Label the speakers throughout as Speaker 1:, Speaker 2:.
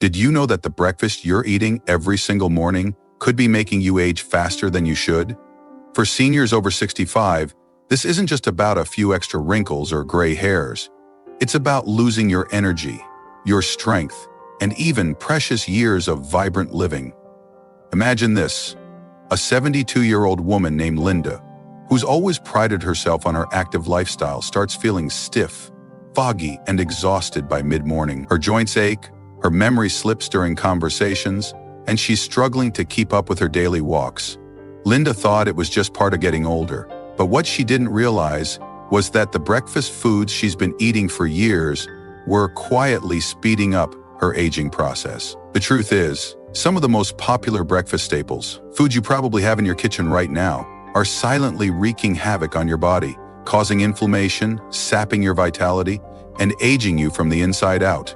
Speaker 1: Did you know that the breakfast you're eating every single morning could be making you age faster than you should? For seniors over 65, this isn't just about a few extra wrinkles or gray hairs. It's about losing your energy, your strength, and even precious years of vibrant living. Imagine this: a 72-year-old woman named Linda, who's always prided herself on her active lifestyle, starts feeling stiff, foggy, and exhausted by mid-morning. Her joints ache, her memory slips during conversations, and she's struggling to keep up with her daily walks. Linda thought it was just part of getting older, but what she didn't realize was that the breakfast foods she's been eating for years were quietly speeding up her aging process. The truth is, some of the most popular breakfast staples, foods you probably have in your kitchen right now, are silently wreaking havoc on your body, causing inflammation, sapping your vitality, and aging you from the inside out.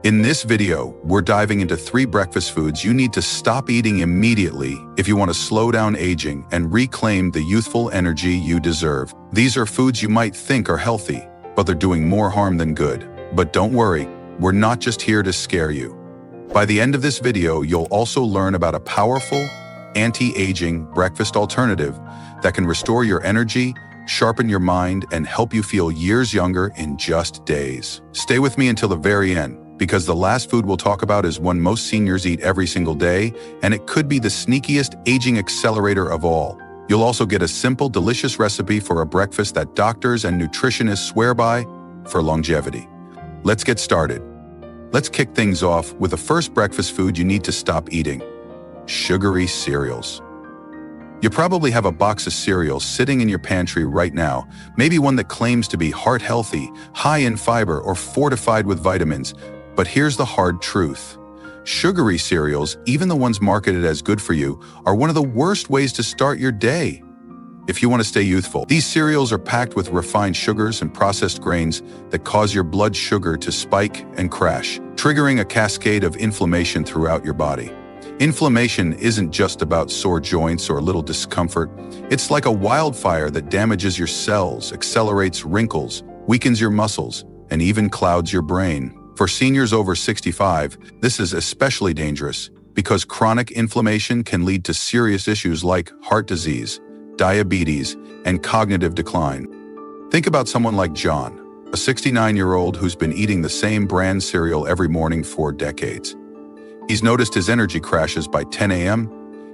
Speaker 1: In this video, we're diving into 3 breakfast foods you need to stop eating immediately if you want to slow down aging and reclaim the youthful energy you deserve. These are foods you might think are healthy, but they're doing more harm than good. But don't worry, we're not just here to scare you. By the end of this video, you'll also learn about a powerful, anti-aging breakfast alternative that can restore your energy, sharpen your mind, and help you feel years younger in just days. Stay with me until the very end, because the last food we'll talk about is one most seniors eat every single day, and it could be the sneakiest aging accelerator of all. You'll also get a simple, delicious recipe for a breakfast that doctors and nutritionists swear by for longevity. Let's get started. Let's kick things off with the first breakfast food you need to stop eating: sugary cereals. You probably have a box of cereal sitting in your pantry right now, maybe one that claims to be heart-healthy, high in fiber, or fortified with vitamins. But here's the hard truth. Sugary cereals, even the ones marketed as good for you, are one of the worst ways to start your day. If you want to stay youthful, these cereals are packed with refined sugars and processed grains that cause your blood sugar to spike and crash, triggering a cascade of inflammation throughout your body. Inflammation isn't just about sore joints or a little discomfort. It's like a wildfire that damages your cells, accelerates wrinkles, weakens your muscles, and even clouds your brain. For seniors over 65, this is especially dangerous because chronic inflammation can lead to serious issues like heart disease, diabetes, and cognitive decline. Think about someone like John, a 69-year-old who's been eating the same brand cereal every morning for decades. He's noticed his energy crashes by 10 a.m.,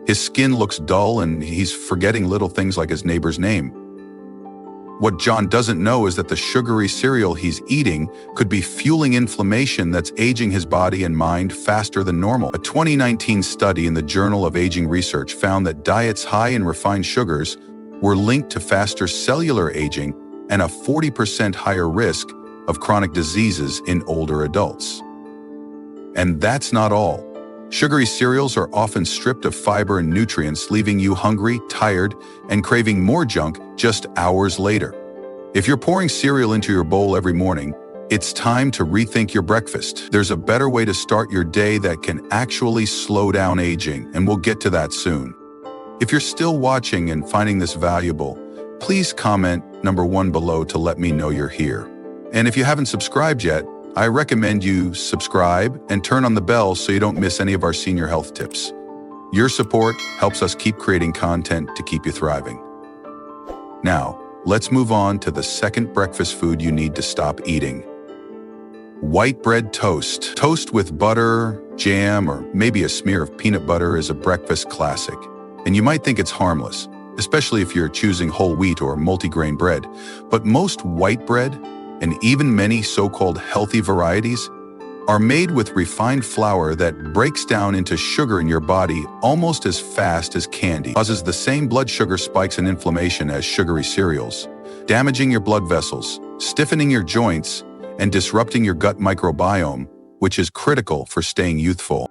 Speaker 1: his skin looks dull, and he's forgetting little things like his neighbor's name. What John doesn't know is that the sugary cereal he's eating could be fueling inflammation that's aging his body and mind faster than normal. A 2019 study in the Journal of Aging Research found that diets high in refined sugars were linked to faster cellular aging and a 40% higher risk of chronic diseases in older adults. And that's not all. Sugary cereals are often stripped of fiber and nutrients, leaving you hungry, tired, and craving more junk just hours later. If you're pouring cereal into your bowl every morning, it's time to rethink your breakfast. There's a better way to start your day that can actually slow down aging, and we'll get to that soon. If you're still watching and finding this valuable, please comment number 1 below to let me know you're here. And if you haven't subscribed yet, I recommend you subscribe and turn on the bell so you don't miss any of our senior health tips. Your support helps us keep creating content to keep you thriving. Now, let's move on to the second breakfast food you need to stop eating: white bread toast. Toast with butter, jam, or maybe a smear of peanut butter is a breakfast classic. And you might think it's harmless, especially if you're choosing whole wheat or multigrain bread. But most white bread, and even many so-called healthy varieties, are made with refined flour that breaks down into sugar in your body almost as fast as candy. It causes the same blood sugar spikes and inflammation as sugary cereals, damaging your blood vessels, stiffening your joints, and disrupting your gut microbiome, which is critical for staying youthful.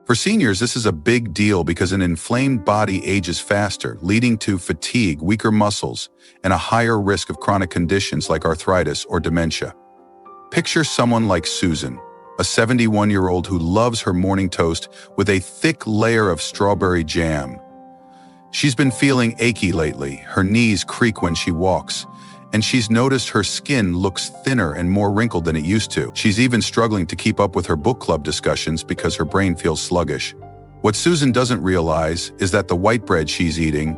Speaker 1: For seniors, this is a big deal because an inflamed body ages faster, leading to fatigue, weaker muscles, and a higher risk of chronic conditions like arthritis or dementia. Picture someone like Susan, a 71-year-old who loves her morning toast with a thick layer of strawberry jam. She's been feeling achy lately, her knees creak when she walks, And she's noticed her skin looks thinner and more wrinkled than it used to. She's even struggling to keep up with her book club discussions because her brain feels sluggish. What Susan doesn't realize is that the white bread she's eating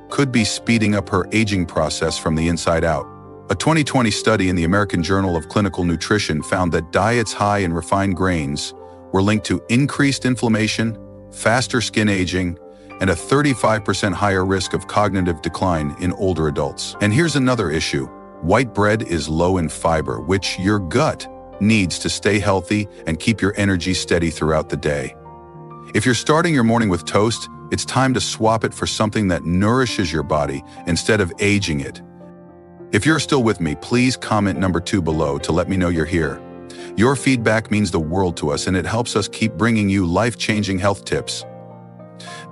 Speaker 1: could be speeding up her aging process from the inside out. A 2020 study in the American Journal of Clinical Nutrition found that diets high in refined grains were linked to increased inflammation, faster skin aging, and a 35% higher risk of cognitive decline in older adults. And here's another issue. White bread is low in fiber, which your gut needs to stay healthy and keep your energy steady throughout the day. If you're starting your morning with toast, it's time to swap it for something that nourishes your body instead of aging it. If you're still with me, please comment number 2 below to let me know you're here. Your feedback means the world to us, and it helps us keep bringing you life-changing health tips.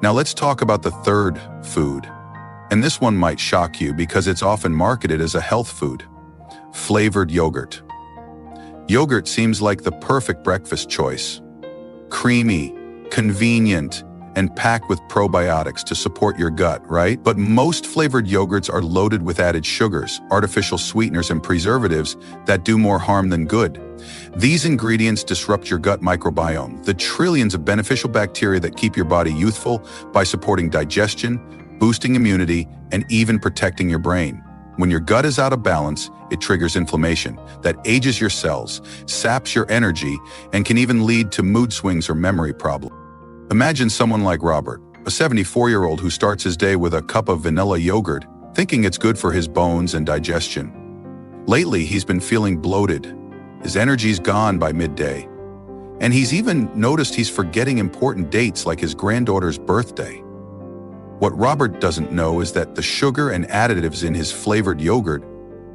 Speaker 1: Now let's talk about the third food. And this one might shock you because it's often marketed as a health food. Flavored yogurt. Yogurt seems like the perfect breakfast choice. Creamy, convenient, and packed with probiotics to support your gut, right? But most flavored yogurts are loaded with added sugars, artificial sweeteners, and preservatives that do more harm than good. These ingredients disrupt your gut microbiome, the trillions of beneficial bacteria that keep your body youthful by supporting digestion, boosting immunity, and even protecting your brain. When your gut is out of balance, it triggers inflammation that ages your cells, saps your energy, and can even lead to mood swings or memory problems. Imagine someone like Robert, a 74-year-old who starts his day with a cup of vanilla yogurt, thinking it's good for his bones and digestion. Lately, he's been feeling bloated. His energy's gone by midday. And he's even noticed he's forgetting important dates like his granddaughter's birthday. What Robert doesn't know is that the sugar and additives in his flavored yogurt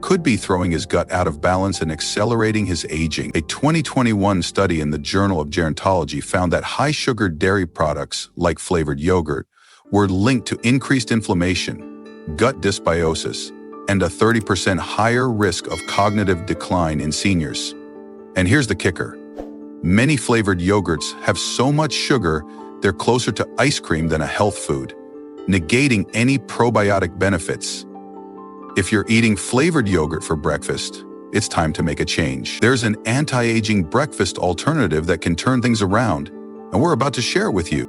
Speaker 1: could be throwing his gut out of balance and accelerating his aging. A 2021 study in the Journal of Gerontology found that high-sugar dairy products, like flavored yogurt, were linked to increased inflammation, gut dysbiosis, and a 30% higher risk of cognitive decline in seniors. And here's the kicker. Many flavored yogurts have so much sugar, they're closer to ice cream than a health food, negating any probiotic benefits. If you're eating flavored yogurt for breakfast, it's time to make a change. There's an anti-aging breakfast alternative that can turn things around, and we're about to share it with you.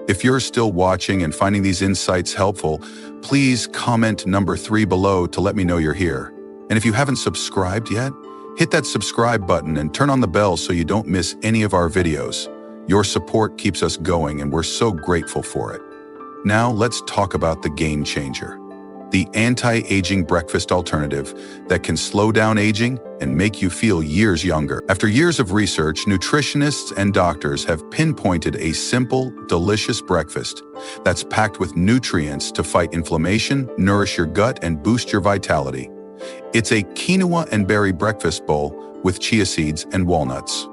Speaker 1: If you're still watching and finding these insights helpful, please comment number 3 below to let me know you're here. And if you haven't subscribed yet, hit that subscribe button and turn on the bell so you don't miss any of our videos. Your support keeps us going, and we're so grateful for it. Now let's talk about the game changer. The anti-aging breakfast alternative that can slow down aging and make you feel years younger. After years of research, nutritionists and doctors have pinpointed a simple, delicious breakfast that's packed with nutrients to fight inflammation, nourish your gut, and boost your vitality. It's a quinoa and berry breakfast bowl with chia seeds and walnuts.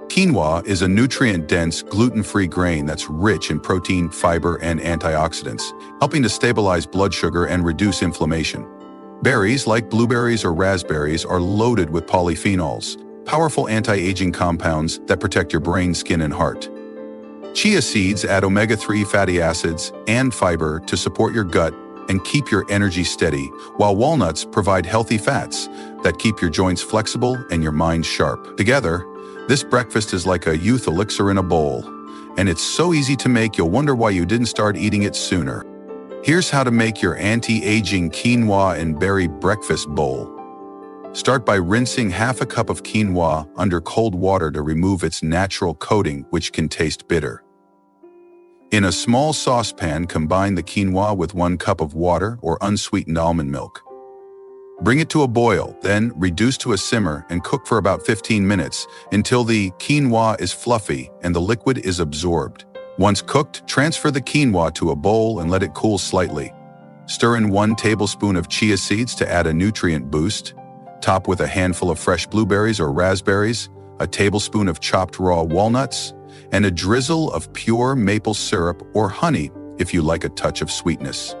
Speaker 1: Quinoa is a nutrient-dense, gluten-free grain that's rich in protein, fiber, and antioxidants, helping to stabilize blood sugar and reduce inflammation. Berries, like blueberries or raspberries, are loaded with polyphenols, powerful anti-aging compounds that protect your brain, skin, and heart. Chia seeds add omega-3 fatty acids and fiber to support your gut and keep your energy steady, while walnuts provide healthy fats that keep your joints flexible and your mind sharp. Together, this breakfast is like a youth elixir in a bowl, and it's so easy to make you'll wonder why you didn't start eating it sooner. Here's how to make your anti-aging quinoa and berry breakfast bowl. Start by rinsing half a cup of quinoa under cold water to remove its natural coating, which can taste bitter. In a small saucepan, combine the quinoa with 1 cup of water or unsweetened almond milk. Bring it to a boil, then reduce to a simmer and cook for about 15 minutes until the quinoa is fluffy and the liquid is absorbed. Once cooked, transfer the quinoa to a bowl and let it cool slightly. Stir in 1 tablespoon of chia seeds to add a nutrient boost. Top with a handful of fresh blueberries or raspberries, a tablespoon of chopped raw walnuts, and a drizzle of pure maple syrup or honey if you like a touch of sweetness.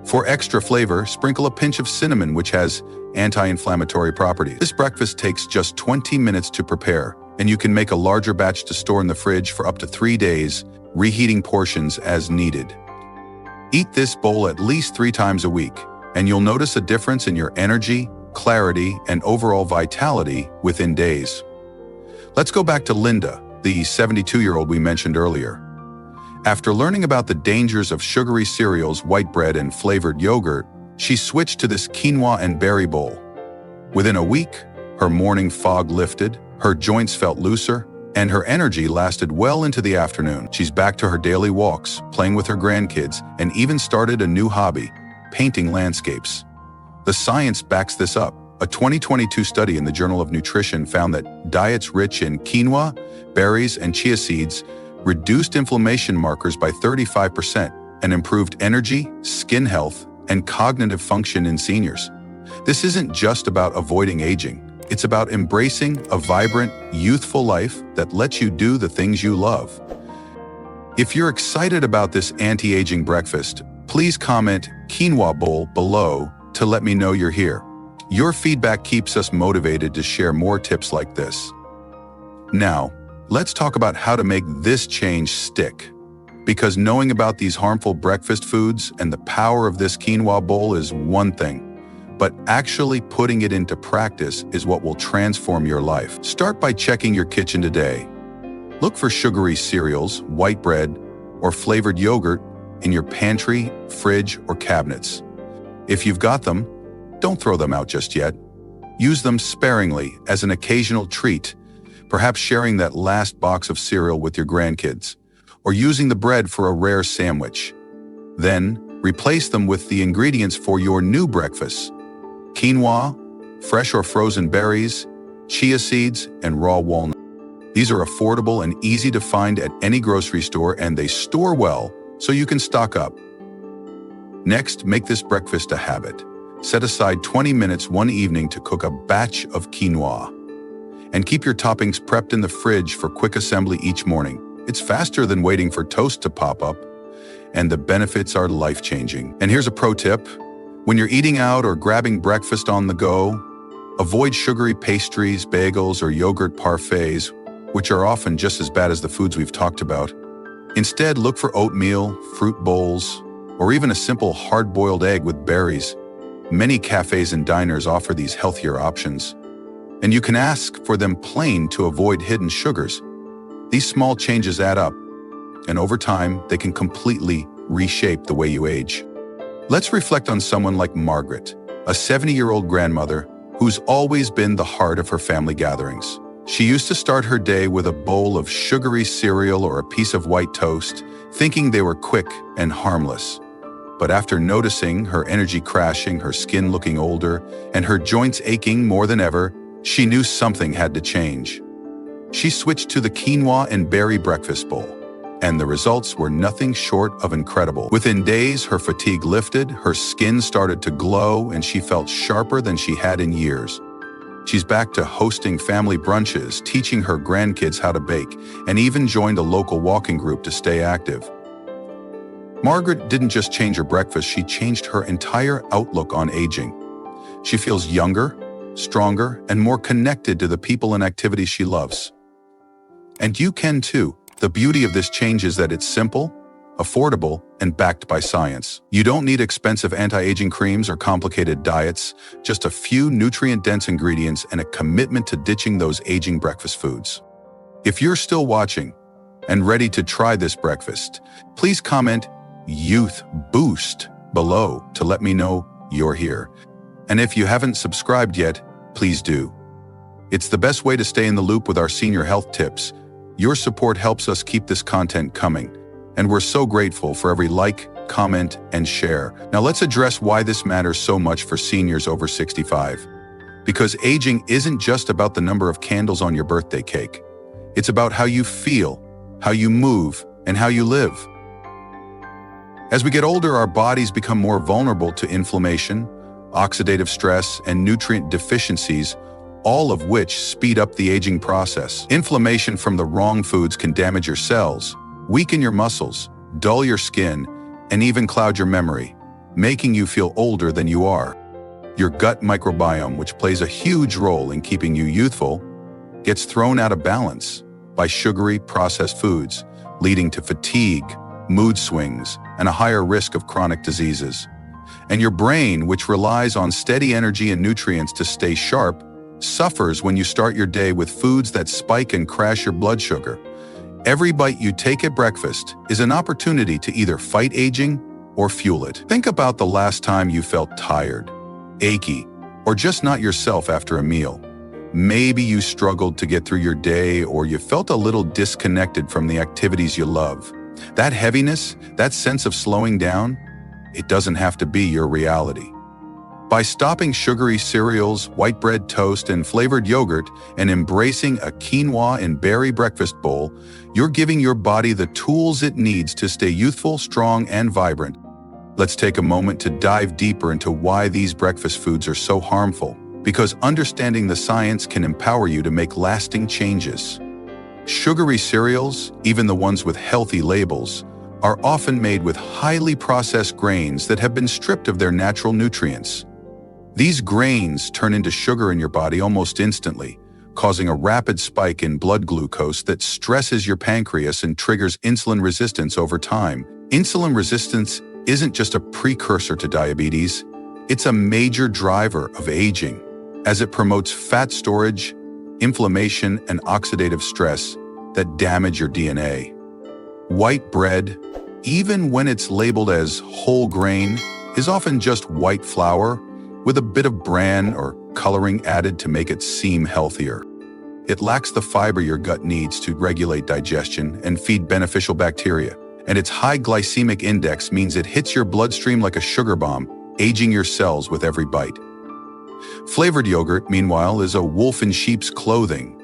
Speaker 1: For extra flavor, sprinkle a pinch of cinnamon, which has anti-inflammatory properties. This breakfast takes just 20 minutes to prepare, and you can make a larger batch to store in the fridge for up to 3 days, reheating portions as needed. Eat this bowl at least 3 times a week, and you'll notice a difference in your energy, clarity, and overall vitality within days. Let's go back to Linda, the 72-year-old we mentioned earlier. After learning about the dangers of sugary cereals, white bread, and flavored yogurt, she switched to this quinoa and berry bowl. Within a week, her morning fog lifted, her joints felt looser, and her energy lasted well into the afternoon. She's back to her daily walks, playing with her grandkids, and even started a new hobby, painting landscapes. The science backs this up. A 2022 study in the Journal of Nutrition found that diets rich in quinoa, berries, and chia seeds reduced inflammation markers by 35% and improved energy, skin health, and cognitive function in seniors. This isn't just about avoiding aging. It's about embracing a vibrant, youthful life that lets you do the things you love. If you're excited about this anti-aging breakfast, please comment quinoa bowl below to let me know you're here. Your feedback keeps us motivated to share more tips like this. Now, let's talk about how to make this change stick. Because knowing about these harmful breakfast foods and the power of this quinoa bowl is one thing, but actually putting it into practice is what will transform your life. Start by checking your kitchen today. Look for sugary cereals, white bread, or flavored yogurt in your pantry, fridge, or cabinets. If you've got them, don't throw them out just yet. Use them sparingly as an occasional treat, perhaps sharing that last box of cereal with your grandkids, or using the bread for a rare sandwich. Then, replace them with the ingredients for your new breakfast: quinoa, fresh or frozen berries, chia seeds, and raw walnuts. These are affordable and easy to find at any grocery store, and they store well so you can stock up. Next, make this breakfast a habit. Set aside 20 minutes one evening to cook a batch of quinoa. And keep your toppings prepped in the fridge for quick assembly each morning. It's faster than waiting for toast to pop up, and the benefits are life-changing. And here's a pro tip. When you're eating out or grabbing breakfast on the go, avoid sugary pastries, bagels, or yogurt parfaits, which are often just as bad as the foods we've talked about. Instead, look for oatmeal, fruit bowls, or even a simple hard-boiled egg with berries. Many cafes and diners offer these healthier options, and you can ask for them plain to avoid hidden sugars. These small changes add up, and over time, they can completely reshape the way you age. Let's reflect on someone like Margaret, a 70-year-old grandmother who's always been the heart of her family gatherings. She used to start her day with a bowl of sugary cereal or a piece of white toast, thinking they were quick and harmless. But after noticing her energy crashing, her skin looking older, and her joints aching more than ever, she knew something had to change. She switched to the quinoa and berry breakfast bowl, and the results were nothing short of incredible. Within days, her fatigue lifted, her skin started to glow, and she felt sharper than she had in years. She's back to hosting family brunches, teaching her grandkids how to bake, and even joined a local walking group to stay active. Margaret didn't just change her breakfast, she changed her entire outlook on aging. She feels younger, stronger, and more connected to the people and activities she loves. And you can too. The beauty of this change is that it's simple, affordable, and backed by science. You don't need expensive anti-aging creams or complicated diets, just a few nutrient-dense ingredients and a commitment to ditching those aging breakfast foods. If you're still watching and ready to try this breakfast, please comment Youth Boost below to let me know you're here. And if you haven't subscribed yet, please do. It's the best way to stay in the loop with our senior health tips. Your support helps us keep this content coming, and we're so grateful for every like, comment, and share. Now let's address why this matters so much for seniors over 65. Because aging isn't just about the number of candles on your birthday cake. It's about how you feel, how you move, and how you live. As we get older, our bodies become more vulnerable to inflammation, oxidative stress, and nutrient deficiencies, all of which speed up the aging process. Inflammation from the wrong foods can damage your cells, weaken your muscles, dull your skin, and even cloud your memory, making you feel older than you are. Your gut microbiome, which plays a huge role in keeping you youthful, gets thrown out of balance by sugary, processed foods, leading to fatigue, mood swings, and a higher risk of chronic diseases. And your brain, which relies on steady energy and nutrients to stay sharp, suffers when you start your day with foods that spike and crash your blood sugar. Every bite you take at breakfast is an opportunity to either fight aging or fuel it. Think about the last time you felt tired, achy, or just not yourself after a meal. Maybe you struggled to get through your day, or you felt a little disconnected from the activities you love. That heaviness, that sense of slowing down, it doesn't have to be your reality. By stopping sugary cereals, white bread toast, and flavored yogurt, and embracing a quinoa and berry breakfast bowl, you're giving your body the tools it needs to stay youthful, strong, and vibrant. Let's take a moment to dive deeper into why these breakfast foods are so harmful, because understanding the science can empower you to make lasting changes. Sugary cereals, even the ones with healthy labels, are often made with highly processed grains that have been stripped of their natural nutrients. These grains turn into sugar in your body almost instantly, causing a rapid spike in blood glucose that stresses your pancreas and triggers insulin resistance over time. Insulin resistance isn't just a precursor to diabetes, it's a major driver of aging, as it promotes fat storage, inflammation, and oxidative stress that damage your DNA. White bread, even when it's labeled as whole grain, is often just white flour with a bit of bran or coloring added to make it seem healthier. It lacks the fiber your gut needs to regulate digestion and feed beneficial bacteria, and its high glycemic index means it hits your bloodstream like a sugar bomb, aging your cells with every bite. Flavored yogurt, meanwhile, is a wolf in sheep's clothing.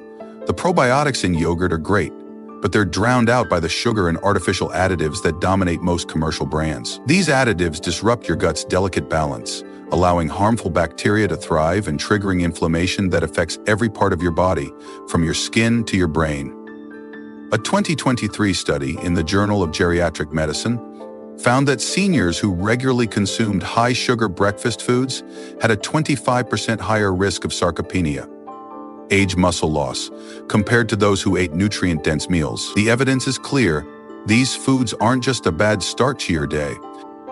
Speaker 1: The probiotics in yogurt are great, but they're drowned out by the sugar and artificial additives that dominate most commercial brands. These additives disrupt your gut's delicate balance, allowing harmful bacteria to thrive and triggering inflammation that affects every part of your body, from your skin to your brain. A 2023 study in the Journal of Geriatric Medicine found that seniors who regularly consumed high-sugar breakfast foods had a 25% higher risk of sarcopenia, age muscle loss, compared to those who ate nutrient-dense meals. The evidence is clear. These foods aren't just a bad start to your day.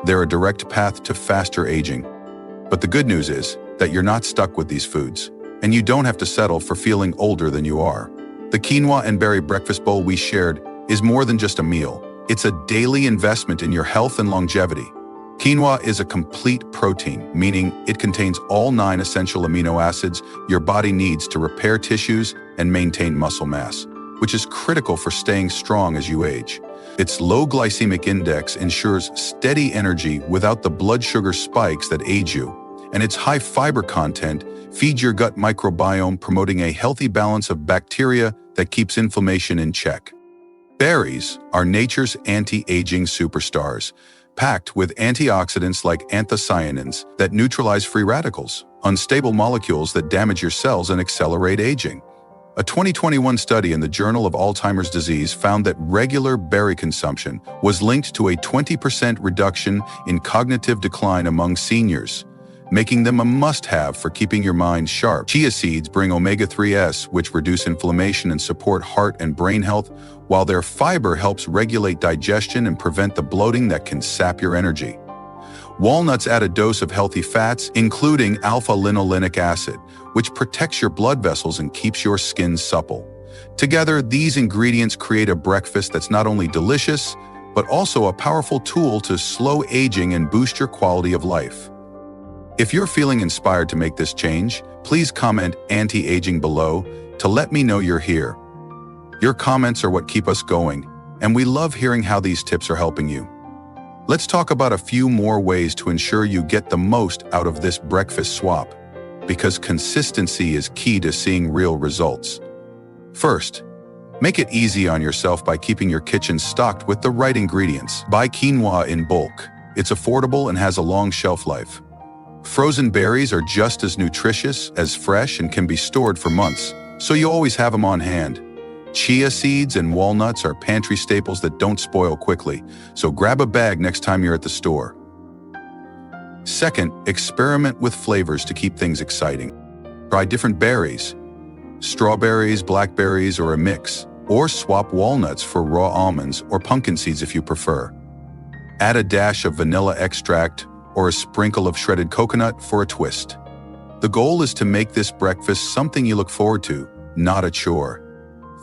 Speaker 1: They're a direct path to faster aging. But the good news is that you're not stuck with these foods, and you don't have to settle for feeling older than you are. The quinoa and berry breakfast bowl we shared is more than just a meal. It's a daily investment in your health and longevity. Quinoa is a complete protein, meaning it contains all 9 essential amino acids your body needs to repair tissues and maintain muscle mass, which is critical for staying strong as you age. Its low glycemic index ensures steady energy without the blood sugar spikes that age you, and its high fiber content feeds your gut microbiome, promoting a healthy balance of bacteria that keeps inflammation in check. Berries are nature's anti-aging superstars, packed with antioxidants like anthocyanins that neutralize free radicals, unstable molecules that damage your cells and accelerate aging. A 2021 study in the Journal of Alzheimer's Disease found that regular berry consumption was linked to a 20% reduction in cognitive decline among seniors, making them a must-have for keeping your mind sharp. Chia seeds bring omega-3s, which reduce inflammation and support heart and brain health, while their fiber helps regulate digestion and prevent the bloating that can sap your energy. Walnuts add a dose of healthy fats, including alpha-linolenic acid, which protects your blood vessels and keeps your skin supple. Together, these ingredients create a breakfast that's not only delicious, but also a powerful tool to slow aging and boost your quality of life. If you're feeling inspired to make this change, please comment anti-aging below to let me know you're here. Your comments are what keep us going, and we love hearing how these tips are helping you. Let's talk about a few more ways to ensure you get the most out of this breakfast swap, because consistency is key to seeing real results. First, make it easy on yourself by keeping your kitchen stocked with the right ingredients. Buy quinoa in bulk. It's affordable and has a long shelf life. Frozen berries are just as nutritious as fresh and can be stored for months, so you always have them on hand. Chia seeds and walnuts are pantry staples that don't spoil quickly, so grab a bag next time you're at the store. Second, experiment with flavors to keep things exciting. Try different berries, strawberries, blackberries, or a mix, or swap walnuts for raw almonds or pumpkin seeds if you prefer. Add a dash of vanilla extract or a sprinkle of shredded coconut for a twist. The goal is to make this breakfast something you look forward to, not a chore.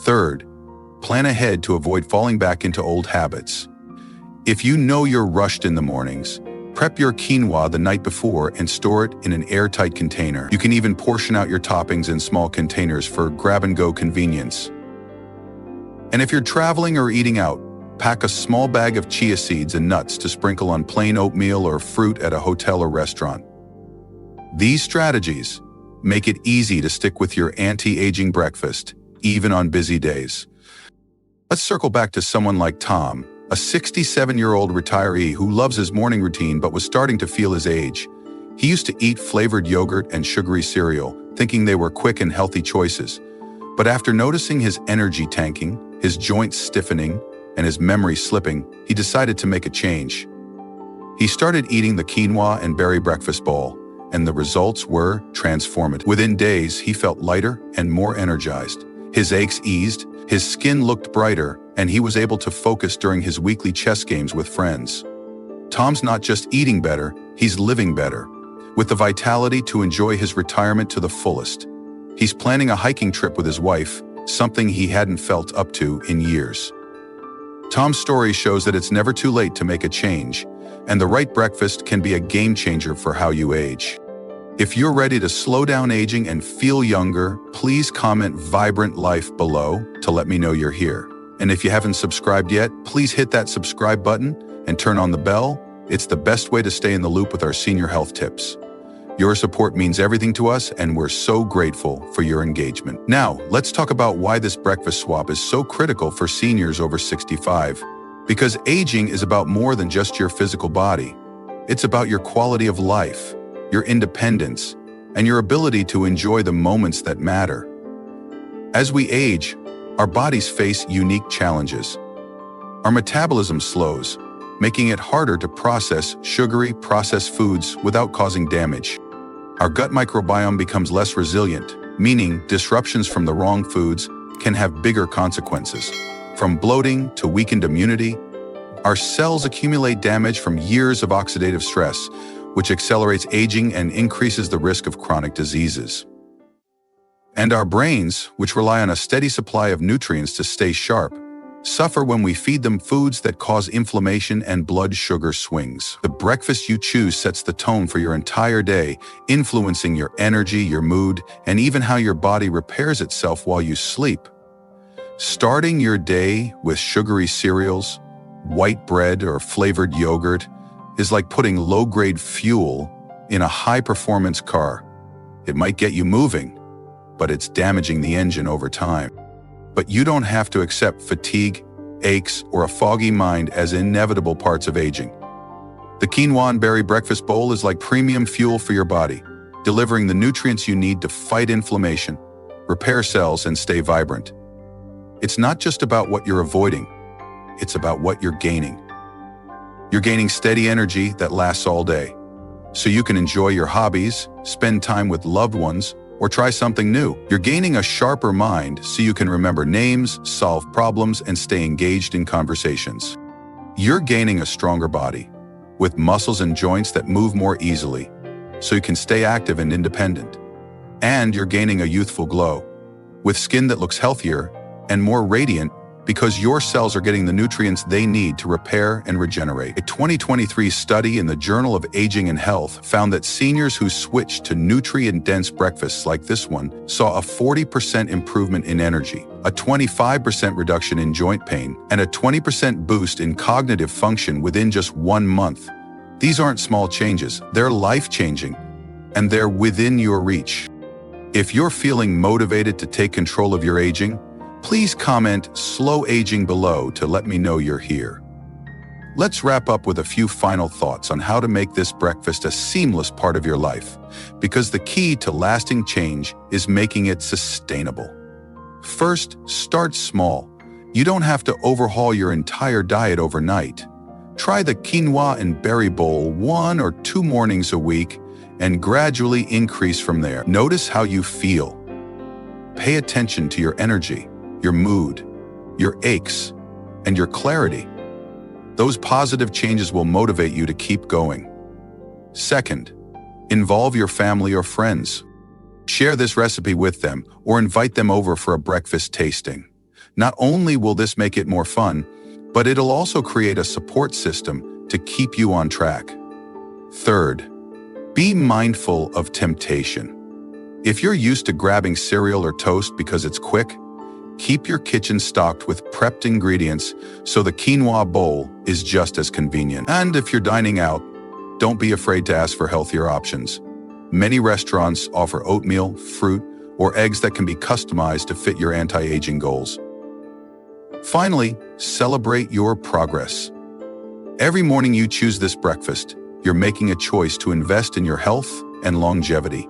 Speaker 1: Third, plan ahead to avoid falling back into old habits. If you know you're rushed in the mornings, prep your quinoa the night before and store it in an airtight container. You can even portion out your toppings in small containers for grab-and-go convenience. And if you're traveling or eating out, pack a small bag of chia seeds and nuts to sprinkle on plain oatmeal or fruit at a hotel or restaurant. These strategies make it easy to stick with your anti-aging breakfast, even on busy days. Let's circle back to someone like Tom, a 67-year-old retiree who loves his morning routine but was starting to feel his age. He used to eat flavored yogurt and sugary cereal, thinking they were quick and healthy choices. But after noticing his energy tanking, his joints stiffening, and his memory slipping, he decided to make a change. He started eating the quinoa and berry breakfast bowl, and the results were transformative. Within days, he felt lighter and more energized. His aches eased, his skin looked brighter, and he was able to focus during his weekly chess games with friends. Tom's not just eating better, he's living better, with the vitality to enjoy his retirement to the fullest. He's planning a hiking trip with his wife, something he hadn't felt up to in years. Tom's story shows that it's never too late to make a change, and the right breakfast can be a game changer for how you age. If you're ready to slow down aging and feel younger, please comment "Vibrant Life" below to let me know you're here. And if you haven't subscribed yet, please hit that subscribe button and turn on the bell. It's the best way to stay in the loop with our senior health tips. Your support means everything to us, and we're so grateful for your engagement. Now, let's talk about why this breakfast swap is so critical for seniors over 65. Because aging is about more than just your physical body. It's about your quality of life, your independence, and your ability to enjoy the moments that matter. As we age, our bodies face unique challenges. Our metabolism slows, making it harder to process sugary, processed foods without causing damage. Our gut microbiome becomes less resilient, meaning disruptions from the wrong foods can have bigger consequences. From bloating to weakened immunity, our cells accumulate damage from years of oxidative stress, which accelerates aging and increases the risk of chronic diseases. And our brains, which rely on a steady supply of nutrients to stay sharp, suffer when we feed them foods that cause inflammation and blood sugar swings. The breakfast you choose sets the tone for your entire day, influencing your energy, your mood, and even how your body repairs itself while you sleep. Starting your day with sugary cereals, white bread, or flavored yogurt is like putting low-grade fuel in a high-performance car. It might get you moving, but it's damaging the engine over time. But you don't have to accept fatigue, aches, or a foggy mind as inevitable parts of aging. The quinoa and berry breakfast bowl is like premium fuel for your body, delivering the nutrients you need to fight inflammation, repair cells, and stay vibrant. It's not just about what you're avoiding, it's about what you're gaining. You're gaining steady energy that lasts all day, so you can enjoy your hobbies, spend time with loved ones, or try something new. You're gaining a sharper mind so you can remember names, solve problems, and stay engaged in conversations. You're gaining a stronger body, with muscles and joints that move more easily, so you can stay active and independent. And you're gaining a youthful glow, with skin that looks healthier and more radiant because your cells are getting the nutrients they need to repair and regenerate. A 2023 study in the Journal of Aging and Health found that seniors who switched to nutrient-dense breakfasts like this one saw a 40% improvement in energy, a 25% reduction in joint pain, and a 20% boost in cognitive function within just 1 month. These aren't small changes, they're life-changing, and they're within your reach. If you're feeling motivated to take control of your aging, please comment "slow aging" below to let me know you're here. Let's wrap up with a few final thoughts on how to make this breakfast a seamless part of your life, because the key to lasting change is making it sustainable. First, start small. You don't have to overhaul your entire diet overnight. Try the quinoa and berry bowl 1 or 2 mornings a week and gradually increase from there. Notice how you feel. Pay attention to your energy, your mood, your aches, and your clarity. Those positive changes will motivate you to keep going. Second, involve your family or friends. Share this recipe with them or invite them over for a breakfast tasting. Not only will this make it more fun, but it'll also create a support system to keep you on track. Third, be mindful of temptation. If you're used to grabbing cereal or toast because it's quick, keep your kitchen stocked with prepped ingredients so the quinoa bowl is just as convenient. And if you're dining out, don't be afraid to ask for healthier options. Many restaurants offer oatmeal, fruit, or eggs that can be customized to fit your anti-aging goals. Finally, celebrate your progress. Every morning you choose this breakfast, you're making a choice to invest in your health and longevity.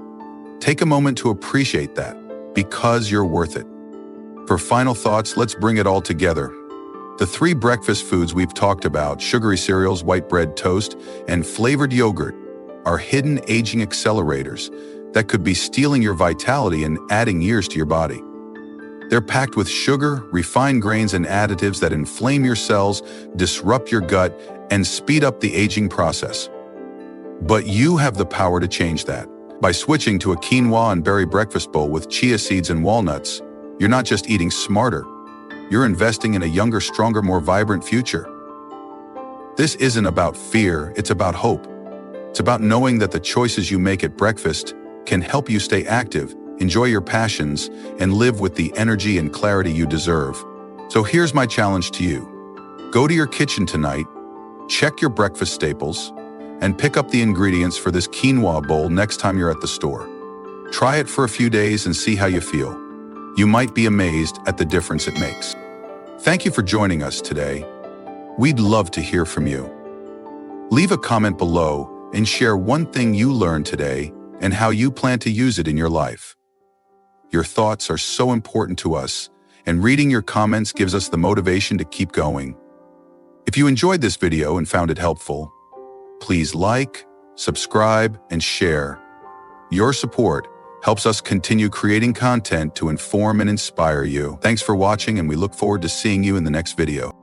Speaker 1: Take a moment to appreciate that, because you're worth it. For final thoughts, let's bring it all together. The 3 breakfast foods we've talked about, sugary cereals, white bread toast, and flavored yogurt, are hidden aging accelerators that could be stealing your vitality and adding years to your body. They're packed with sugar, refined grains, and additives that inflame your cells, disrupt your gut, and speed up the aging process. But you have the power to change that. By switching to a quinoa and berry breakfast bowl with chia seeds and walnuts, you're not just eating smarter, you're investing in a younger, stronger, more vibrant future. This isn't about fear, it's about hope. It's about knowing that the choices you make at breakfast can help you stay active, enjoy your passions, and live with the energy and clarity you deserve. So here's my challenge to you. Go to your kitchen tonight, check your breakfast staples, and pick up the ingredients for this quinoa bowl next time you're at the store. Try it for a few days and see how you feel. You might be amazed at the difference it makes. Thank you for joining us today. We'd love to hear from you. Leave a comment below and share one thing you learned today and how you plan to use it in your life. Your thoughts are so important to us, and reading your comments gives us the motivation to keep going. If you enjoyed this video and found it helpful, please like, subscribe, and share. Your support helps us continue creating content to inform and inspire you. Thanks for watching, and we look forward to seeing you in the next video.